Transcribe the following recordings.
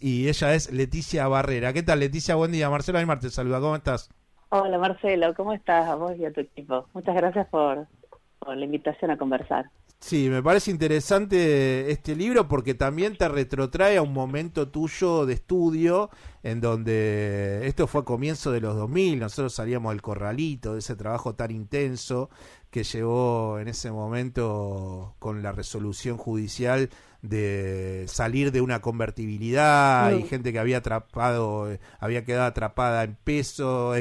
Y ella es Leticia Barrera. ¿Qué tal, Leticia? Buen día. Marcelo Aymar te saluda. ¿Cómo estás? Hola Marcelo, ¿cómo estás a vos y a tu equipo? Muchas gracias por la invitación a conversar. Sí, me parece interesante este libro porque también te retrotrae a un momento tuyo de estudio en donde esto fue a comienzo de los 2000, nosotros salíamos del corralito, de ese trabajo tan intenso que llevó en ese momento con la resolución judicial de salir de una convertibilidad y Mm, gente que había había quedado atrapada en pesos,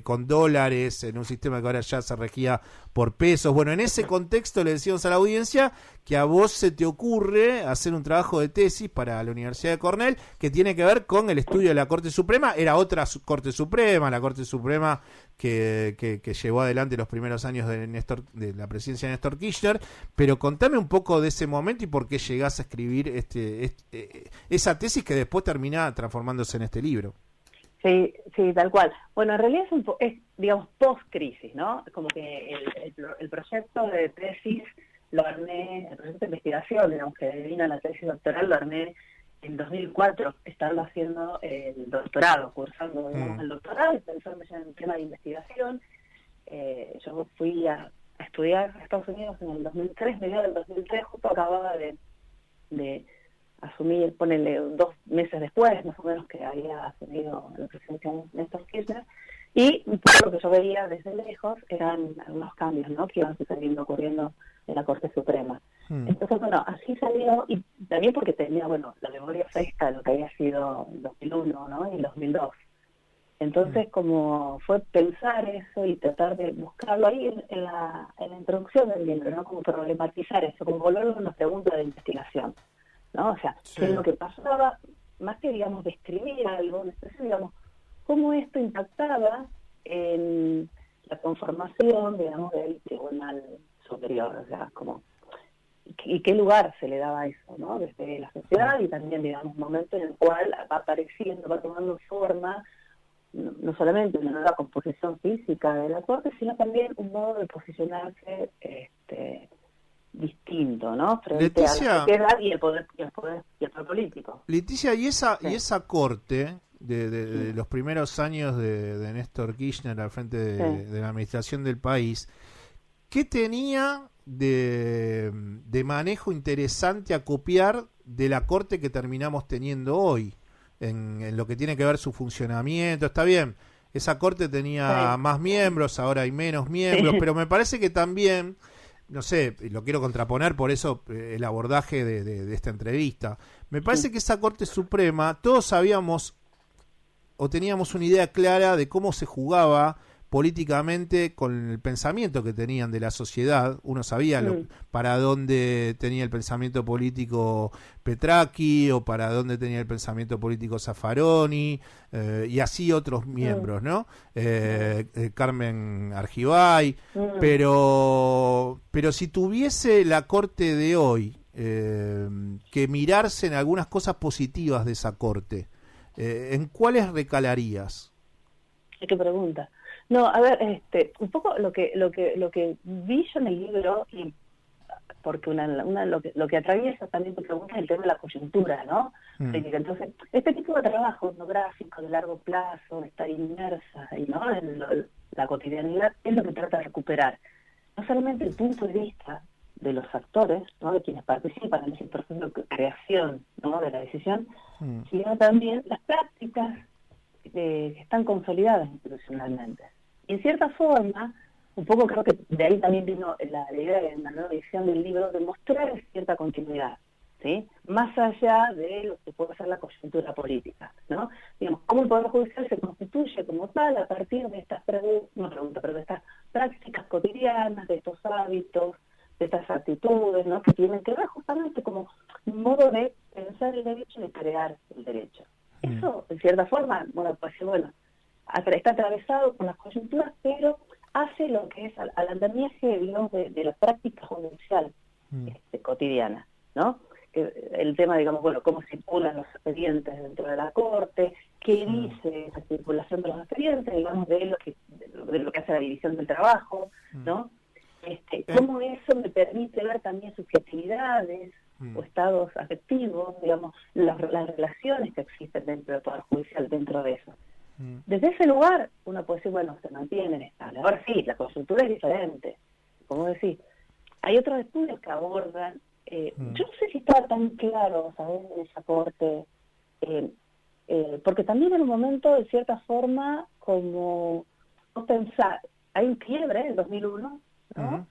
con dólares, en un sistema que ahora ya se regía por pesos. Bueno, en ese contexto le decíamos a la audiencia que a vos se te ocurre hacer un trabajo de tesis para la Universidad de Cornell que tiene que ver con el estudio de la Corte Suprema. Era otra Corte Suprema, la Corte Suprema que llevó adelante los primeros años de la presidencia de Néstor Kirchner. Pero contame un poco de ese momento y por qué llegás a escribir esa tesis que después termina transformándose en este libro. sí, sí, tal cual. Bueno, en realidad es digamos, post-crisis, ¿no? Como que el proyecto de tesis lo armé, el proyecto de investigación, digamos, que vino a la tesis doctoral, lo armé en 2004, estando haciendo el doctorado, cursando, digamos, Mm. el doctorado y pensando ya en el tema de investigación. Yo fui a estudiar a Estados Unidos en el 2003, mediados del 2003, justo acababa de asumir, ponele 2 meses después, más o menos, que había asumido la presidencia de Néstor Kirchner, y un poco lo que yo veía desde lejos eran algunos cambios, ¿no?, que iban sucediendo, ocurriendo en la Corte Suprema. Mm. Entonces, bueno, así salió, y también porque tenía, bueno, la memoria fresca de lo que había sido el 2001, ¿no?, y el 2002. Mm. Entonces, como fue pensar eso y tratar de buscarlo ahí en la introducción del libro, ¿no?, como problematizar eso, como volverlo a una pregunta de investigación, ¿no? O sea, Sí. qué es lo que pasaba, más que, digamos, describir algo, después, digamos, cómo esto impactaba en la conformación, digamos, del Tribunal Superior, o sea, como, y qué lugar se le daba a eso, ¿no?, desde la Mm. sociedad, y también, digamos, un momento en el cual va apareciendo, va tomando forma, no solamente una nueva composición física de la Corte, sino también un modo de posicionarse distinto, ¿no?, frente a la Leticia, sociedad y el poder y el poder político. Leticia, Sí. y esa corte de Mm, los primeros años de Néstor Kirchner al frente sí. de la administración del país, ¿qué tenía de manejo interesante a copiar de la corte que terminamos teniendo hoy? En lo que tiene que ver su funcionamiento, está bien, esa corte tenía Sí. más miembros, ahora hay menos miembros, Sí. pero me parece que también, no sé, lo quiero contraponer, por eso el abordaje de esta entrevista. Me parece que esa Corte Suprema, todos sabíamos o teníamos una idea clara de cómo se jugaba políticamente con el pensamiento que tenían de la sociedad. Uno sabía Mm, para dónde tenía el pensamiento político Petracchi o para dónde tenía el pensamiento político Zaffaroni, y así otros mm, miembros, ¿no? mm, Carmen Argibay, mm. pero si tuviese la corte de hoy que mirarse en algunas cosas positivas de esa corte, ¿en cuáles recalarías? ¿Qué pregunta? No, a ver, un poco lo que vi yo en el libro, y porque lo que atraviesa también tu pregunta es el tema de la coyuntura, ¿no? Mm. Entonces, este tipo de trabajo etnográfico de largo plazo, de estar inmersa, y, ¿no?, la cotidianidad, es lo que trata de recuperar. No solamente el punto de vista de los actores, ¿no?, de quienes participan en ese proceso de creación, ¿no?, de la decisión, Mm. sino también las prácticas que están consolidadas institucionalmente. Y en cierta forma, un poco creo que de ahí también vino la idea de la nueva edición del libro, de mostrar cierta continuidad, ¿sí?, más allá de lo que puede ser la coyuntura política, ¿no? Digamos, cómo el Poder Judicial se constituye como tal a partir de estas de estas prácticas cotidianas, de estos hábitos, de estas actitudes, ¿no?, que tienen que ver justamente como un modo de pensar el derecho y de crear el derecho. Mm. Eso, en cierta forma, bueno, pues bueno, está atravesado por las coyunturas, pero hace lo que es al andamiaje, digamos, de la práctica judicial Mm. cotidiana, ¿no? El tema, digamos, bueno, cómo circulan los expedientes dentro de la Corte, qué Mm. dice esa circulación de los expedientes, digamos, de lo que hace la división del trabajo, Mm. ¿no? Eh, Cómo eso me permite ver también subjetividades, o estados afectivos, digamos, las relaciones que existen dentro del Poder Judicial, dentro de eso. Desde ese lugar uno puede decir, bueno, se mantienen estables. Ahora sí, la coyuntura es diferente. Como decís, hay otros estudios que abordan, yo no sé si estaba tan claro, ¿sabes?, en esa corte, porque también en un momento, de cierta forma, como no pensar, hay un quiebre en el 2001, ¿no?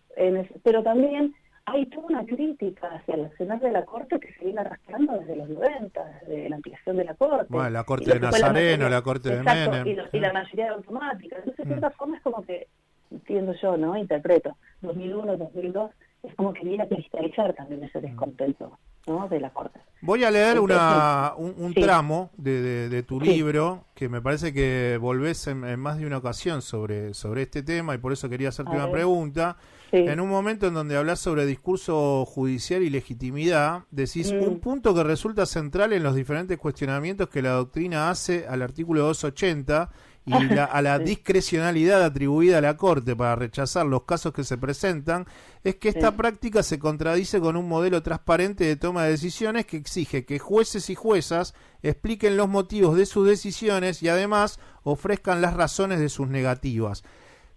Pero también hay toda una crítica hacia el accionar de la Corte que se viene arrastrando desde los 90, desde la ampliación de la Corte. Bueno, la Corte de Nazareno, la Corte de Menem. Y la mayoría de automática. Entonces, de cierta forma, es como que, entiendo yo, ¿no?, interpreto, 2001, 2002, es como que viene a cristalizar también ese descontento, ¿no?, de la Corte. Voy a leer un tramo de tu libro, que me parece que volvés en más de una ocasión sobre este tema, y por eso quería hacerte una pregunta. En un momento en donde hablas sobre discurso judicial y legitimidad, decís un punto que resulta central en los diferentes cuestionamientos que la doctrina hace al artículo 280 y a la discrecionalidad atribuida a la Corte para rechazar los casos que se presentan, es que esta práctica se contradice con un modelo transparente de toma de decisiones que exige que jueces y juezas expliquen los motivos de sus decisiones y además ofrezcan las razones de sus negativas.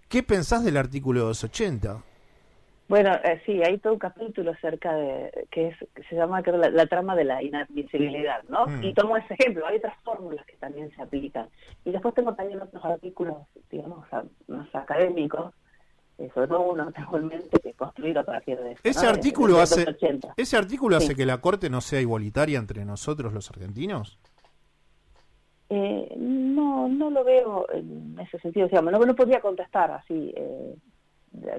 ¿Qué pensás del artículo 280? Bueno, sí, hay todo un capítulo acerca de que se llama, creo, la trama de la inadmisibilidad, ¿no? Y tomo ese ejemplo. Hay otras fórmulas que también se aplican. Y después tengo también otros artículos, digamos, más académicos, sobre todo uno tengo en mente que construido a partir de eso. ¿Ese artículo hace que la Corte no sea igualitaria entre nosotros los argentinos? No lo veo en ese sentido. Digamos, no podría contestar así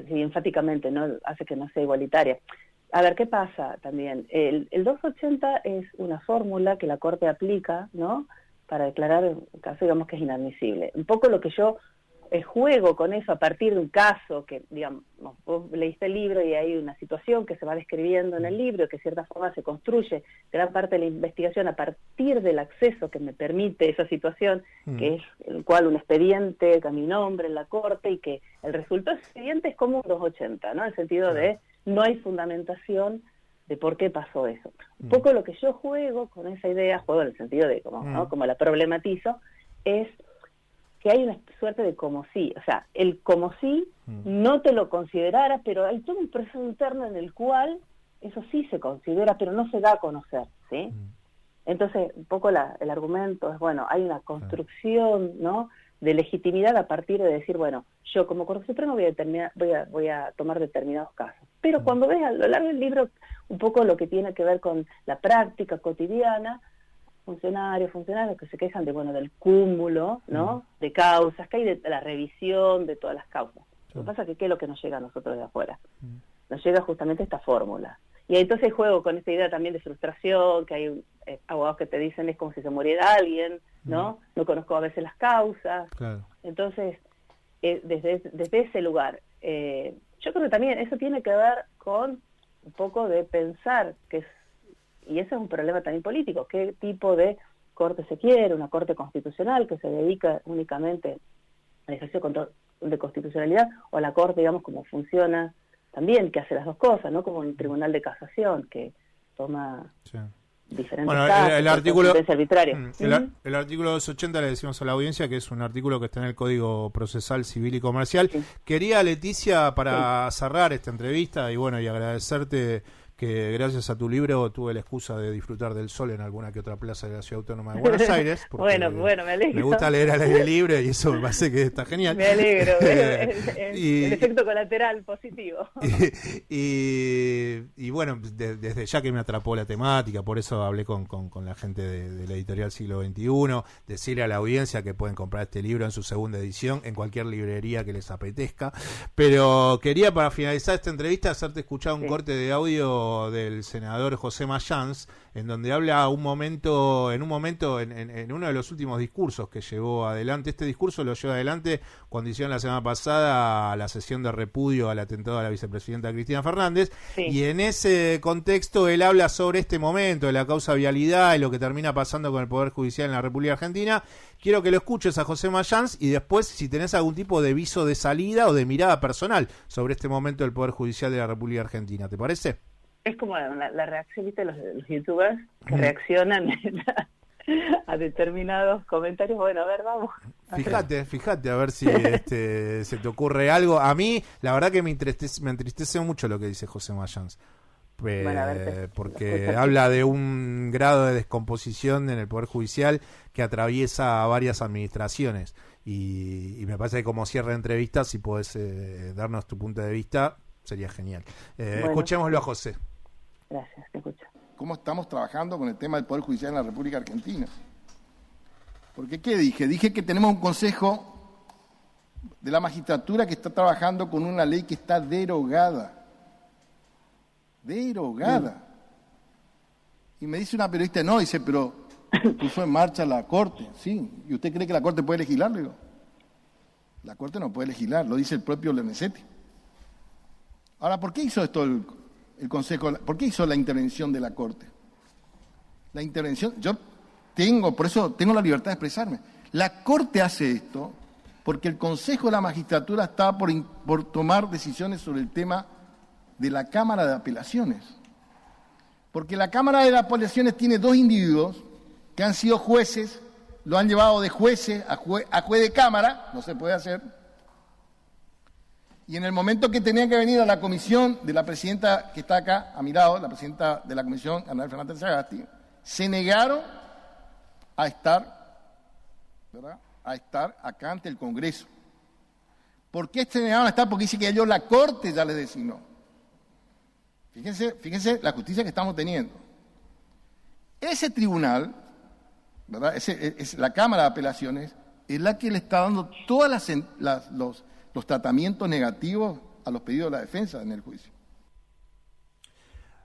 enfáticamente, no hace que no sea igualitaria. A ver, ¿qué pasa también? El 280 es una fórmula que la Corte aplica, ¿no?, para declarar un caso, digamos, que es inadmisible. Un poco lo que yo juego con eso a partir de un caso que, digamos, vos leíste el libro y hay una situación que se va describiendo en el libro, que de cierta forma se construye gran parte de la investigación a partir del acceso que me permite esa situación, que es el cual un expediente a mi nombre en la Corte, y que el resultado de ese expediente es como un 280, ¿no?, en el sentido de no hay fundamentación de por qué pasó eso. Un poco lo que yo juego con esa idea, juego en el sentido de ¿no?, como la problematizo, es que hay una suerte de como sí, o sea, el como sí no te lo considerara, pero hay todo un proceso interno en el cual eso sí se considera, pero no se da a conocer, ¿sí? Entonces, un poco el argumento es, bueno, hay una construcción, ¿no?, de legitimidad a partir de decir, bueno, yo como Corte Suprema voy a tomar determinados casos. Pero cuando ves a lo largo del libro un poco lo que tiene que ver con la práctica cotidiana, funcionarios que se quejan del cúmulo, ¿no?, de causas, que hay de la revisión de todas las causas. Lo que pasa es que ¿qué es lo que nos llega a nosotros de afuera? Nos llega justamente esta fórmula. Y entonces juego con esta idea también de frustración, que hay abogados que te dicen es como si se muriera alguien, ¿no? No conozco a veces las causas. Claro. Entonces, desde ese lugar, yo creo que también eso tiene que ver con un poco de pensar que y ese es un problema también político, qué tipo de corte se quiere, una corte constitucional que se dedica únicamente al ejercicio de constitucionalidad, o la corte, digamos, como funciona también, que hace las dos cosas, ¿no?, como un tribunal de casación que toma diferentes casos, el artículo arbitraria. El artículo 280 le decimos a la audiencia que es un artículo que está en el Código Procesal Civil y Comercial. Quería, Leticia, para cerrar esta entrevista y agradecerte que gracias a tu libro tuve la excusa de disfrutar del sol en alguna que otra plaza de la Ciudad Autónoma de Buenos Aires. Bueno, me alegro. Me gusta leer al aire libre y eso me parece que está genial. Me alegro, el efecto colateral positivo. Y bueno, desde ya que me atrapó la temática, por eso hablé con la gente de la editorial Siglo XXI, decirle a la audiencia que pueden comprar este libro en su segunda edición en cualquier librería que les apetezca. Pero quería, para finalizar esta entrevista, hacerte escuchar un corte de audio del senador José Mayans, en donde habla en uno de los últimos discursos que llevó adelante. Este discurso lo llevó adelante cuando hicieron la semana pasada la sesión de repudio al atentado a la vicepresidenta Cristina Fernández, y en ese contexto él habla sobre este momento de la causa vialidad y lo que termina pasando con el Poder Judicial en la República Argentina. Quiero que lo escuches a José Mayans y después si tenés algún tipo de viso de salida o de mirada personal sobre este momento del Poder Judicial de la República Argentina, ¿te parece? es como la reacción, ¿viste? Los youtubers que reaccionan a determinados comentarios. Bueno, a ver, vamos. Fíjate, a ver si se te ocurre algo. A mí, la verdad que me entristece mucho lo que dice José Mayans. Bueno, Porque habla de un grado de descomposición en el Poder Judicial que atraviesa a varias administraciones. Y me parece que como cierre de entrevista, si podés darnos tu punto de vista, sería genial. Bueno, escuchémoslo a José. Gracias, te escucho. ¿Cómo estamos trabajando con el tema del Poder Judicial en la República Argentina? Porque, ¿qué dije? Dije que tenemos un Consejo de la Magistratura que está trabajando con una ley que está derogada. Y me dice una periodista, no, dice, pero puso en marcha la Corte, sí. ¿Y usted cree que la Corte puede legislar? Le digo, la Corte no puede legislar, lo dice el propio Lorenzetti. Ahora, ¿por qué hizo esto el Consejo? ¿Por qué hizo la intervención de la Corte? La intervención, por eso tengo la libertad de expresarme. La Corte hace esto porque el Consejo de la Magistratura está por tomar decisiones sobre el tema de la Cámara de Apelaciones. Porque la Cámara de Apelaciones tiene 2 individuos que han sido jueces, lo han llevado de jueces a juez de Cámara, no se puede hacer. Y en el momento que tenía que venir a la comisión de la presidenta que está acá, a mi lado, la presidenta de la comisión, Ana Fernández Sagasti, se negaron a estar, ¿verdad?, a estar acá ante el Congreso. ¿Por qué se negaron a estar? Porque dice que ellos la Corte ya les designó. Fíjense la justicia que estamos teniendo. Ese tribunal, ¿verdad?, es la Cámara de Apelaciones, es la que le está dando todos los tratamientos negativos a los pedidos de la defensa en el juicio.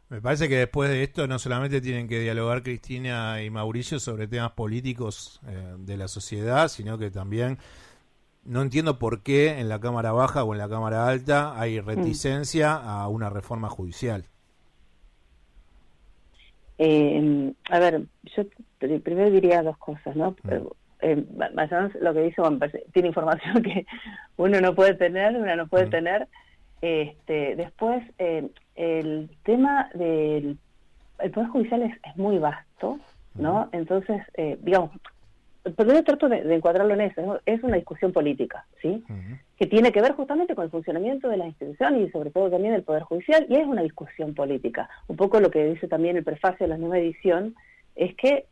Me parece que después de esto no solamente tienen que dialogar Cristina y Mauricio sobre temas políticos de la sociedad, sino que también no entiendo por qué en la Cámara Baja o en la Cámara Alta hay reticencia a una reforma judicial. A ver, yo primero diría 2 cosas, ¿no? Mayans lo que dice, bueno, tiene información que uno no puede tener, Después, el tema del Poder Judicial es muy vasto, ¿no? Entonces, digamos, pero yo trato de encuadrarlo en eso, ¿no? Es una discusión política, ¿sí? Que tiene que ver justamente con el funcionamiento de las instituciones y sobre todo también del Poder Judicial, y es una discusión política. Un poco lo que dice también el prefacio de la nueva edición es que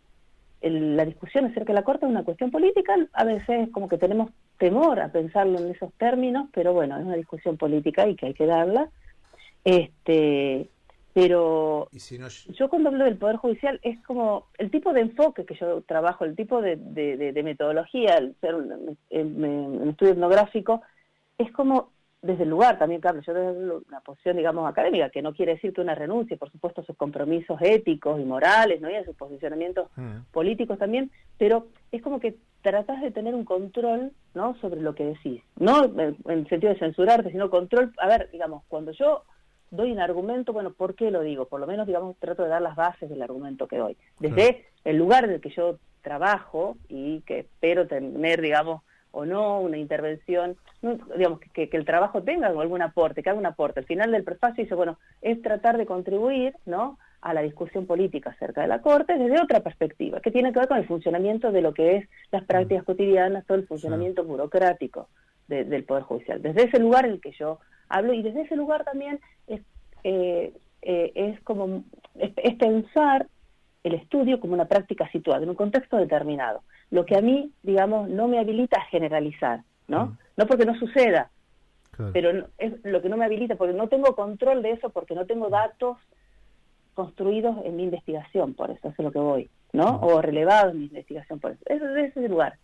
la discusión acerca de la Corte es una cuestión política. A veces como que tenemos temor a pensarlo en esos términos, pero bueno, es una discusión política y que hay que darla. Pero yo cuando hablo del Poder Judicial es como el tipo de enfoque que yo trabajo, el tipo de metodología, el ser un estudio etnográfico, es como desde el lugar también, claro, yo desde una posición, digamos, académica, que no quiere decir que una renuncie, por supuesto, a sus compromisos éticos y morales, ¿no?, y a sus posicionamientos políticos también, pero es como que tratás de tener un control, ¿no?, sobre lo que decís, no en el sentido de censurarte, sino control. A ver, digamos, cuando yo doy un argumento, bueno, ¿por qué lo digo? Por lo menos, digamos, trato de dar las bases del argumento que doy. Desde el lugar en el que yo trabajo y que espero tener, digamos, o no, una intervención, digamos, que el trabajo tenga algún aporte, que haga un aporte. Al final del prefacio dice, bueno, es tratar de contribuir, ¿no?, a la discusión política acerca de la Corte desde otra perspectiva, que tiene que ver con el funcionamiento de lo que es las prácticas cotidianas, todo el funcionamiento burocrático del Poder Judicial. Desde ese lugar en el que yo hablo, y desde ese lugar también es pensar el estudio como una práctica situada en un contexto determinado, lo que a mí, digamos, no me habilita a generalizar, ¿no? No porque no suceda, pero es lo que no me habilita, porque no tengo control de eso, porque no tengo datos construidos en mi investigación, por eso es lo que voy, ¿no? O relevados en mi investigación, por eso. Eso es ese lugar,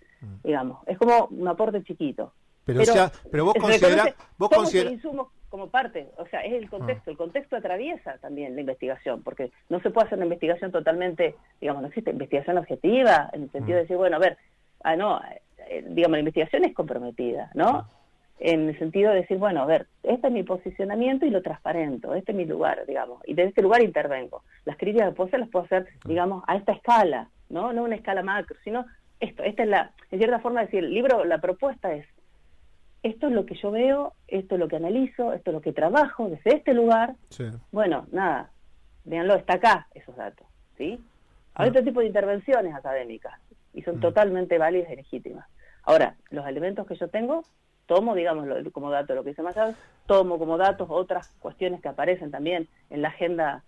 digamos, es como un aporte chiquito. Pero vos considerás insumo como parte, o sea, es el contexto atraviesa también la investigación, porque no se puede hacer una investigación totalmente, digamos, no existe investigación objetiva, en el sentido de decir, bueno, a ver, digamos, la investigación es comprometida, ¿no? En el sentido de decir, bueno, a ver, este es mi posicionamiento y lo transparento, este es mi lugar, digamos, y desde este lugar intervengo. Las críticas que puedo hacer las puedo hacer, digamos, a esta escala, no una escala macro, sino esta es en cierta forma decir, el libro, la propuesta es, esto es lo que yo veo, esto es lo que analizo, esto es lo que trabajo desde este lugar. Bueno, nada, véanlo, está acá esos datos, ¿sí? Hay otro tipo de intervenciones académicas y son totalmente válidas y legítimas. Ahora, los elementos que yo tengo, tomo, digamos, como dato lo que dice Machado, tomo como datos otras cuestiones que aparecen también en la agenda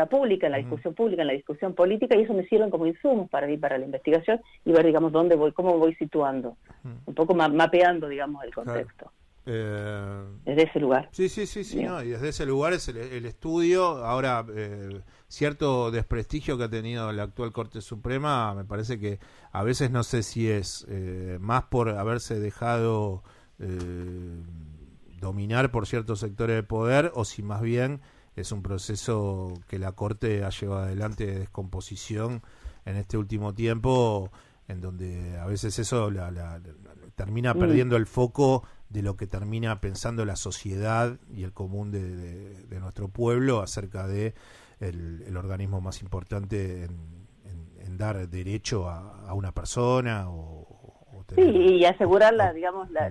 pública, en la discusión pública, en la discusión política, y eso me sirven como insumos para la investigación y ver, digamos, dónde voy, cómo voy situando, un poco mapeando, digamos, el contexto. Desde ese lugar. Sí, no, y desde ese lugar es el estudio. Ahora, cierto desprestigio que ha tenido la actual Corte Suprema, me parece que a veces no sé si es más por haberse dejado dominar por ciertos sectores de poder, o si más bien es un proceso que la Corte ha llevado adelante de descomposición en este último tiempo, en donde a veces eso termina perdiendo el foco de lo que termina pensando la sociedad y el común de nuestro pueblo acerca de el organismo más importante en dar derecho a una persona tener, y asegurar la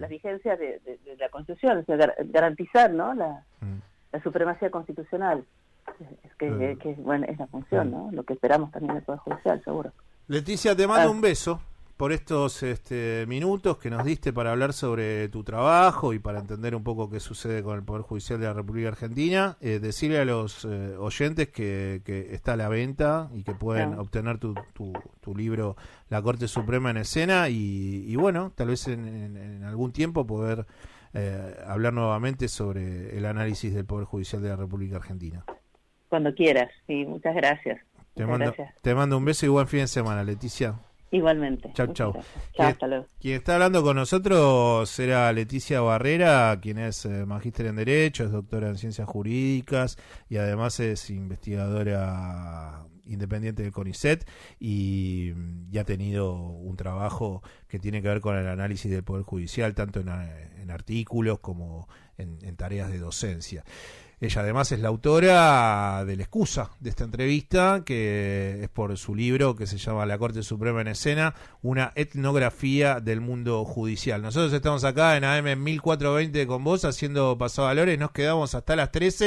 vigencia de la Constitución, o sea, garantizar, ¿no?, la supremacía constitucional, que bueno, es la función, ¿no?, lo que esperamos también del Poder Judicial, seguro. Leticia, te mando un beso por estos minutos que nos diste para hablar sobre tu trabajo y para entender un poco qué sucede con el Poder Judicial de la República Argentina. Decirle a los oyentes que está a la venta y que pueden obtener tu libro La Corte Suprema en Escena y bueno, tal vez en algún tiempo poder hablar nuevamente sobre el análisis del Poder Judicial de la República Argentina. Cuando quieras, sí, muchas gracias. Te mando un beso y buen fin de semana, Leticia. Igualmente. Chau. Hasta luego. Quien está hablando con nosotros era Leticia Barrera, quien es magíster en Derecho, es doctora en Ciencias Jurídicas y además es investigadora independiente del CONICET y ha tenido un trabajo que tiene que ver con el análisis del Poder Judicial, tanto en artículos como en tareas de docencia. Ella además es la autora de la excusa de esta entrevista, que es por su libro que se llama La Corte Suprema en Escena, una etnografía del mundo judicial. Nosotros estamos acá en AM 1420 con vos haciendo Pasavalores, nos quedamos hasta las 13.